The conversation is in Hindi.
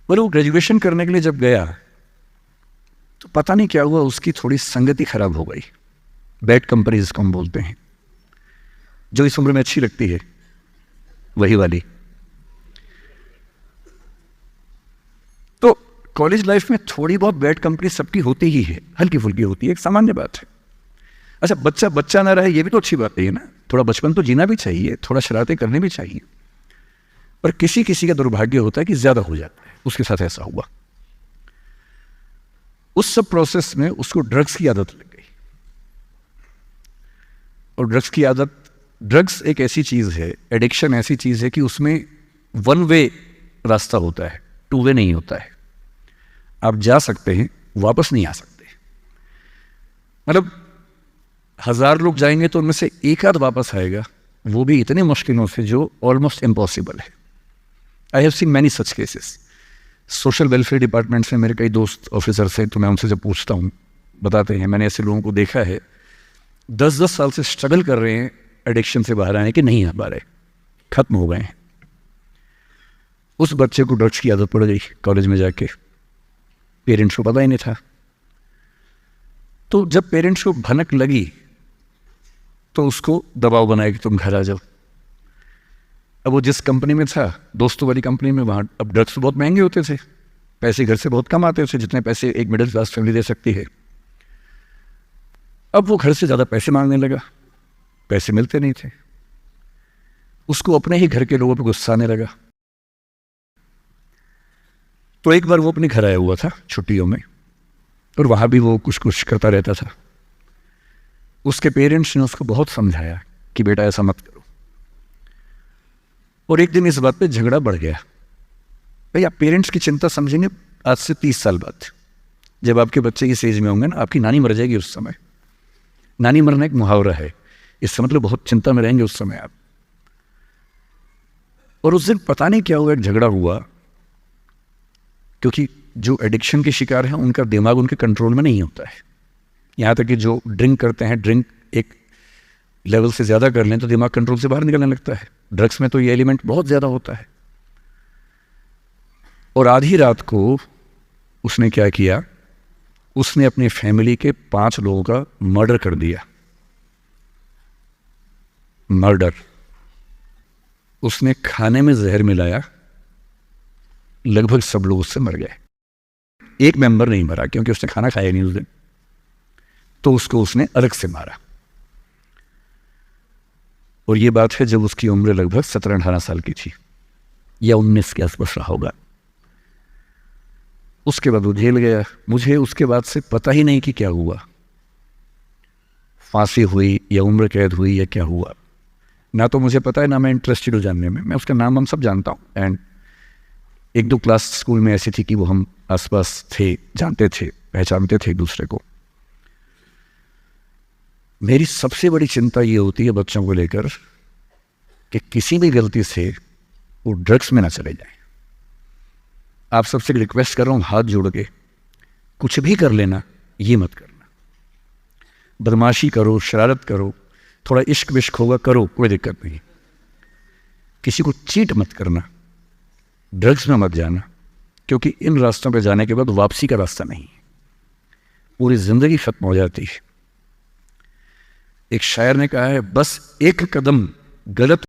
पर वो ग्रेजुएशन करने के लिए जब गया तो पता नहीं क्या हुआ, उसकी थोड़ी संगति खराब हो गई। बैड कंपनी जिसको हम बोलते हैं, जो इस उम्र में अच्छी लगती है, वही वाली। तो कॉलेज लाइफ में थोड़ी बहुत बैड कंपनी सबकी होती ही है, हल्की फुल्की होती है, एक सामान्य बात है। अच्छा, बच्चा बच्चा ना रहे ये भी तो अच्छी बात है ना, थोड़ा बचपन तो जीना भी चाहिए, थोड़ा शरारतें करनी भी चाहिए। पर किसी किसी का दुर्भाग्य होता है कि ज्यादा हो जाता है, उसके साथ ऐसा हुआ। उस सब प्रोसेस में उसको ड्रग्स की आदत लग गई। और ड्रग्स की आदत, ड्रग्स एक ऐसी चीज है, एडिक्शन ऐसी चीज है कि उसमें वन वे रास्ता होता है, टू वे नहीं होता है। आप जा सकते हैं, वापस नहीं आ सकते। मतलब 1000 लोग जाएंगे तो उनमें से एक आध वापस आएगा, वो भी इतने मुश्किलों से जो ऑलमोस्ट इम्पॉसिबल है। I have seen many such cases. Social welfare department से मेरे कई दोस्त ऑफिसर्स हैं, तो मैं उनसे जब पूछता हूँ बताते हैं, मैंने ऐसे लोगों को देखा है 10-10 साल से स्ट्रगल कर रहे हैं एडिक्शन से बाहर आने के, नहीं आ पा रहे, खत्म हो गए हैं। उस बच्चे को ड्रग्स की आदत पड़ गई कॉलेज में जाके, पेरेंट्स को पता ही नहीं था। तो जब पेरेंट्स को भनक लगी तो उसको दबाव बनाया कि तुम घर आ जाओ। अब वो जिस कंपनी में था, दोस्तों वाली कंपनी में, वहाँ अब ड्रग्स तो बहुत महंगे होते थे, पैसे घर से बहुत कम आते थे, जितने पैसे एक मिडिल क्लास फैमिली दे सकती है। अब वो घर से ज़्यादा पैसे मांगने लगा, पैसे मिलते नहीं थे, उसको अपने ही घर के लोगों पर गुस्सा आने लगा। तो एक बार वो अपने घर आया हुआ था छुट्टियों में, और वहाँ भी वो कुछ कुछ करता रहता था। उसके पेरेंट्स ने उसको बहुत समझाया कि बेटा ऐसा मत करो, और एक दिन इस बात पे झगड़ा बढ़ गया। भाई, आप पेरेंट्स की चिंता समझेंगे आज से 30 साल बाद, जब आपके बच्चे इस एज में होंगे ना, आपकी नानी मर जाएगी उस समय। नानी मरना एक मुहावरा है, इससे मतलब बहुत चिंता में रहेंगे उस समय आप। और उस दिन पता नहीं क्या हुआ, एक झगड़ा हुआ, क्योंकि जो एडिक्शन के शिकार हैं उनका दिमाग उनके कंट्रोल में नहीं होता है। यहाँ तक कि जो ड्रिंक करते हैं, ड्रिंक एक लेवल से ज़्यादा कर लें तो दिमाग कंट्रोल से बाहर निकलने लगता है। ड्रग्स में तो ये एलिमेंट बहुत ज़्यादा होता है। और आधी रात को उसने क्या किया, उसने अपनी फैमिली के 5 लोगों का मर्डर कर दिया। मर्डर। उसने खाने में जहर मिलाया, लगभग सब लोग उससे मर गए। एक मेंबर नहीं मरा क्योंकि उसने खाना खाया नहीं उस दिन, तो उसको उसने अलग से मारा। और ये बात है जब उसकी उम्र लगभग 17-18 साल की थी, या 19 के आसपास रहा होगा। उसके बाद वो जेल गया। मुझे उसके बाद से पता ही नहीं कि क्या हुआ, फांसी हुई या उम्र कैद हुई या क्या हुआ, ना तो मुझे पता है, ना मैं इंटरेस्टेड हूँ जानने में। मैं उसका नाम हम सब जानता हूँ, एंड 1-2 क्लास स्कूल में ऐसी थी कि वो हम आसपास थे, जानते थे, पहचानते थे एक दूसरे को। मेरी सबसे बड़ी चिंता ये होती है बच्चों को लेकर कि किसी भी गलती से वो ड्रग्स में ना चले जाए। आप सबसे रिक्वेस्ट कर रहा हूँ हाथ जोड़ के, कुछ भी कर लेना, ये मत करना। बदमाशी करो, शरारत करो, थोड़ा इश्क विश्क होगा करो, कोई दिक्कत नहीं। किसी को चीट मत करना, ड्रग्स में मत जाना, क्योंकि इन रास्तों पे जाने के बाद वापसी का रास्ता नहीं है, पूरी जिंदगी खत्म हो जाती है। एक शायर ने कहा है, बस एक कदम गलत